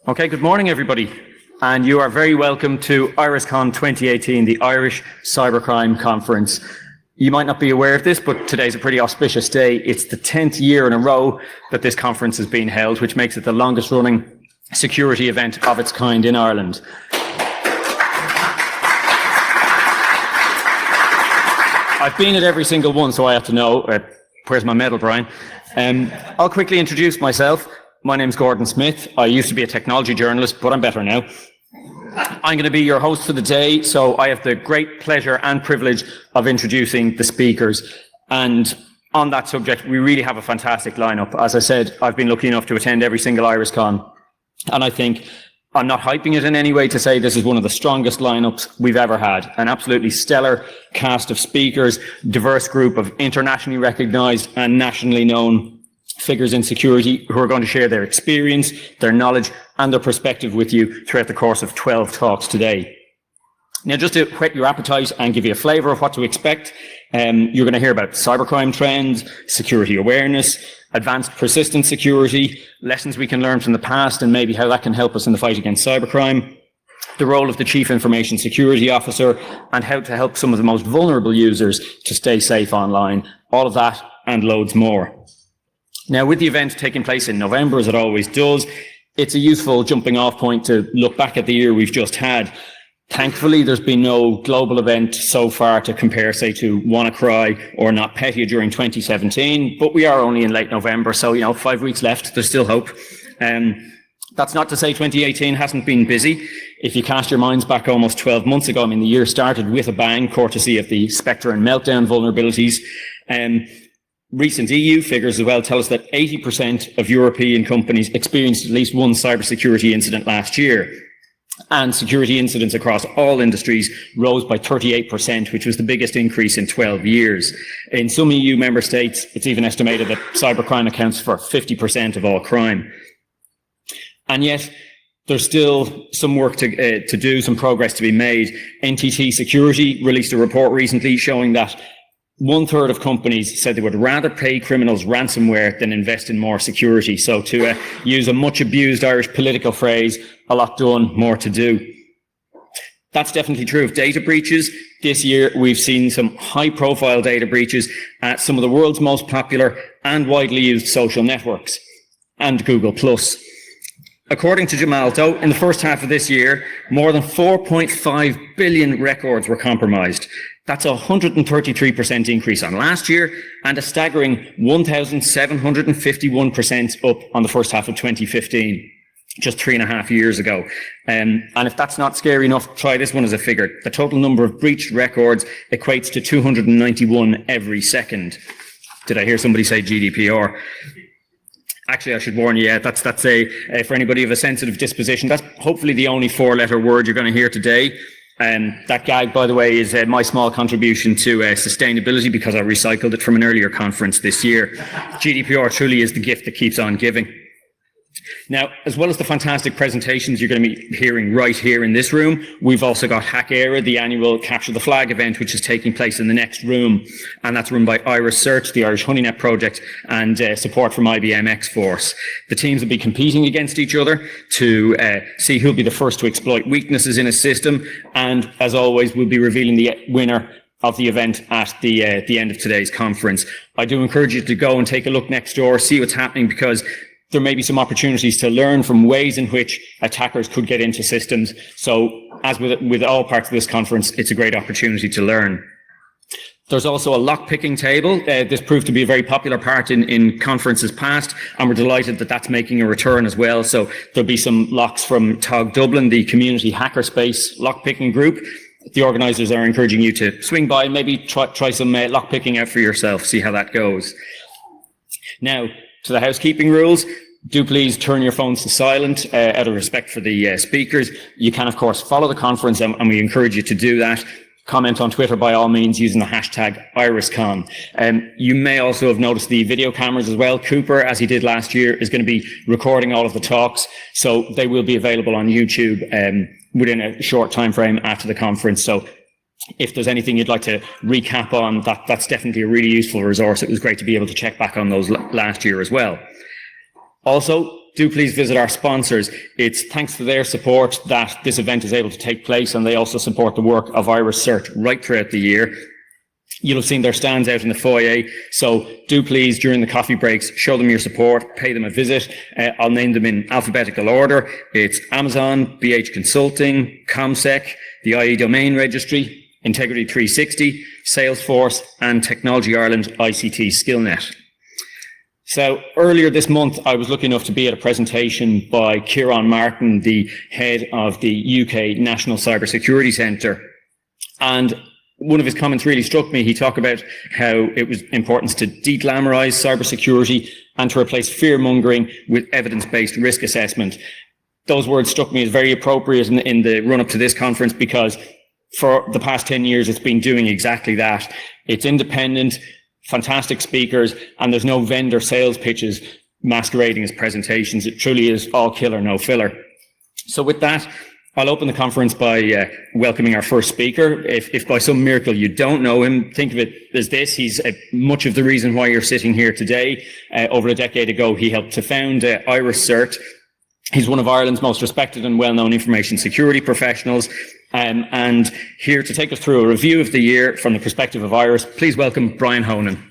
Okay, good morning, everybody. And you are very welcome to IrisCon 2018, the Irish Cybercrime Conference. You might not be aware of this, but today's a pretty auspicious day. It's the 10th year in a row that this conference has been held, which makes it the longest running security event of its kind in Ireland. I've been at every single one, so I have to know. Where's my medal, Brian? I'll quickly introduce myself. My name's Gordon Smith. I used to be a technology journalist, but I'm better now. I'm going to be your host for the day, so I have the great pleasure and privilege of introducing the speakers. And on that subject, we really have a fantastic lineup. As I said, I've been lucky enough to attend every single IrisCon, and I think I'm not hyping it in any way to say this is one of the strongest lineups we've ever had. An absolutely stellar cast of speakers, diverse group of internationally recognized and nationally known figures in security who are going to share their experience, their knowledge, and their perspective with you throughout the course of 12 talks today. Now, just to whet your appetite and give you a flavour of what to expect, you're going to hear about cybercrime trends, security awareness, advanced persistent security, lessons we can learn from the past and maybe how that can help us in the fight against cybercrime, the role of the Chief Information Security Officer, and how to help some of the most vulnerable users to stay safe online. All of that and loads more. Now, with the event taking place in November, as it always does, it's a useful jumping off point to look back at the year we've just had. Thankfully, there's been no global event so far to compare, say, to WannaCry or NotPetya during 2017, but we are only in late November, so, 5 weeks left, there's still hope. That's not to say 2018 hasn't been busy. If you cast your minds back almost 12 months ago, the year started with a bang, courtesy of the Spectre and Meltdown vulnerabilities. Recent EU figures as well tell us that 80% of European companies experienced at least one cybersecurity incident last year. And security incidents across all industries rose by 38%, which was the biggest increase in 12 years. In some EU member states, it's even estimated that cybercrime accounts for 50% of all crime. And yet, there's still some work to do, some progress to be made. NTT Security released a report recently showing that 1/3 of companies said they would rather pay criminals ransomware than invest in more security. So to use a much abused Irish political phrase, a lot done, more to do. That's definitely true of data breaches. This year, we've seen some high-profile data breaches at some of the world's most popular and widely used social networks, and Google+. According to Jamal Doe, in the first half of this year, more than 4.5 billion records were compromised. That's a 133% increase on last year and a staggering 1,751% up on the first half of 2015, just 3.5 years ago. And if that's not scary enough, try this one as a figure. The total number of breached records equates to 291 every second. Did I hear somebody say GDPR? Actually, I should warn you, that's for anybody of a sensitive disposition, that's hopefully the only 4-letter word you're going to hear today. That gag, by the way, is my small contribution to sustainability because I recycled it from an earlier conference this year. GDPR truly is the gift that keeps on giving. Now, as well as the fantastic presentations you're going to be hearing right here in this room, we've also got Hack Era, the annual Capture the Flag event, which is taking place in the next room. And that's run by Iris Search, the Irish Honeynet project, and support from IBM X-Force. The teams will be competing against each other to see who'll be the first to exploit weaknesses in a system. And as always, we'll be revealing the winner of the event at the end of today's conference. I do encourage you to go and take a look next door, see what's happening, because there may be some opportunities to learn from ways in which attackers could get into systems. So, as with all parts of this conference, it's a great opportunity to learn. There's also a lock-picking table. This proved to be a very popular part in conferences past, and we're delighted that that's making a return as well. So there'll be some locks from TOG Dublin, the community hackerspace lock-picking group. The organisers are encouraging you to swing by and maybe try some lock-picking out for yourself, see how that goes. Now, to the housekeeping rules, do please turn your phones to silent out of respect for the speakers. You can, of course, follow the conference, and we encourage you to do that. Comment on Twitter by all means using the hashtag IrisCon. You may also have noticed the video cameras as well. Cooper, as he did last year, is going to be recording all of the talks, so they will be available on YouTube within a short time frame after the conference. So if there's anything you'd like to recap on, that's definitely a really useful resource. It was great to be able to check back on those last year as well. Also, do please visit our sponsors. It's thanks to their support that this event is able to take place, and they also support the work of Iris Cert right throughout the year. You'll have seen their stands out in the foyer, so do please, during the coffee breaks, show them your support, pay them a visit. I'll name them in alphabetical order. It's Amazon, BH Consulting, ComSec, the IE Domain Registry, Integrity 360, Salesforce, and Technology Ireland ICT SkillNet. So earlier this month, I was lucky enough to be at a presentation by Kieran Martin, the head of the UK National Cybersecurity Centre. And one of his comments really struck me. He talked about how it was important to de-glamorise cybersecurity and to replace fear-mongering with evidence-based risk assessment. Those words struck me as very appropriate in the run-up to this conference, because for the past 10 years, it's been doing exactly that. It's independent, fantastic speakers, and there's no vendor sales pitches masquerading as presentations. It truly is all killer, no filler. So with that, I'll open the conference by welcoming our first speaker. If by some miracle you don't know him, think of it as this. He's much of the reason why you're sitting here today. Over a decade ago, he helped to found Iris Cert. He's one of Ireland's most respected and well-known information security professionals. And here to take us through a review of the year from the perspective of Iris, please welcome Brian Honan.